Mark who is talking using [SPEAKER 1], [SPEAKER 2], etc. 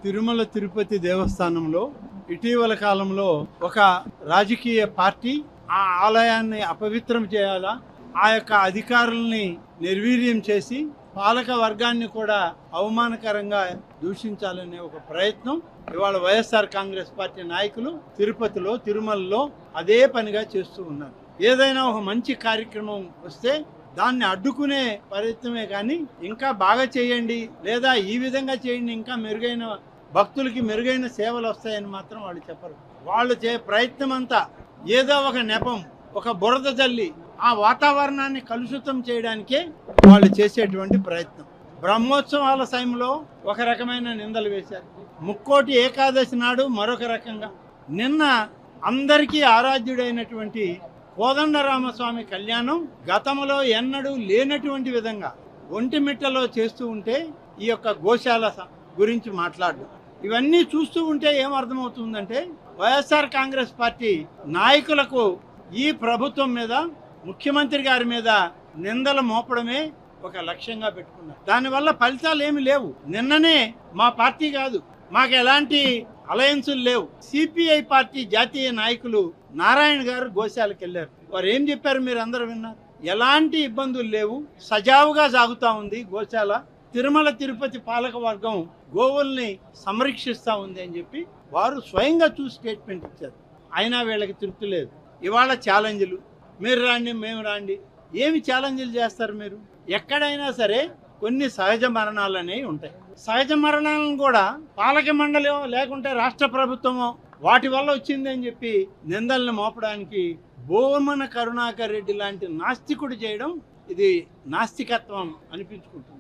[SPEAKER 1] తిరుమల తిరుపతి దేవస్థానంలో ఇటీవల కాలంలో ఒక రాజకీయ పార్టీ ఆ ఆలయాన్ని అపవిత్రం చేయాలా, ఆ యొక్క అధికారుల్ని నిర్వీర్యం చేసి పాలక వర్గాన్ని కూడా అవమానకరంగా దూషించాలనే ఒక ప్రయత్నం ఇవాళ వైఎస్ఆర్ కాంగ్రెస్ పార్టీ నాయకులు తిరుపతిలో తిరుమలలో అదే పనిగా చేస్తూ ఉన్నారు. ఏదైనా ఒక మంచి కార్యక్రమం వస్తే దాన్ని అడ్డుకునే ప్రయత్నమే కానీ ఇంకా బాగా చేయండి లేదా ఈ విధంగా చేయండి ఇంకా మెరుగైన భక్తులకి మెరుగైన సేవలు వస్తాయని మాత్రం వాళ్ళు చెప్పరు. వాళ్ళు ప్రయత్నం అంతా ఏదో ఒక నెపం, ఒక బురద జల్లి ఆ వాతావరణాన్ని కలుషితం చేయడానికే వాళ్ళు చేసేటువంటి ప్రయత్నం. బ్రహ్మోత్సవాల సమయంలో ఒక రకమైన నిందలు వేశారు, ముక్కోటి ఏకాదశి నాడు మరొక రకంగా, నిన్న అందరికీ ఆరాధ్యుడైనటువంటి కోదండరామస్వామి కళ్యాణం గతంలో ఎన్నడూ లేనటువంటి విధంగా ఒంటిమిట్టలో చేస్తూ ఉంటే ఈ యొక్క గోశాల గురించి మాట్లాడడం, ఇవన్నీ చూస్తూ ఉంటే ఏమర్థమవుతుందంటే వైఎస్ఆర్ కాంగ్రెస్ పార్టీ నాయకులకు ఈ ప్రభుత్వం మీద, ముఖ్యమంత్రి గారి మీద నిందలు మోపడమే ఒక లక్ష్యంగా పెట్టుకున్నారు. దానివల్ల ఫలితాలు ఏమి లేవు. నిన్ననే మా పార్టీ కాదు, మాకు ఎలాంటి అలయన్సులు లేవు, సిపిఐ పార్టీ జాతీయ నాయకులు నారాయణ గారు గోశాలకు వెళ్ళారు. వారు ఏం చెప్పారు మీరు అందరూ విన్నారు. ఎలాంటి ఇబ్బందులు లేవు, సజావుగా సాగుతా ఉంది గోశాల. తిరుమల తిరుపతి పాలక వర్గం గోవుల్ని సంరక్షిస్తూ ఉంది అని చెప్పి వారు స్వయంగా చూసి స్టేట్మెంట్ ఇచ్చారు. అయినా వీళ్ళకి తృప్తి లేదు. ఇవాళ ఛాలెంజ్లు, మీరు రాండి మేము రాండి, ఏమి ఛాలెంజ్లు చేస్తారు మీరు? ఎక్కడైనా సరే కొన్ని సహజ మరణాలు అనేవి ఉంటాయి. సహజ మరణాలను కూడా పాలక మండలి లేకుంటే రాష్ట్ర ప్రభుత్వమో వాటి వల్ల వచ్చింది అని చెప్పి నిందల్ని మోపడానికి భూమన కరుణాకర్ రెడ్డి లాంటి నాస్తికుడు చేయడం ఇది నాస్తికత్వం అనిపించుకుంటుంది.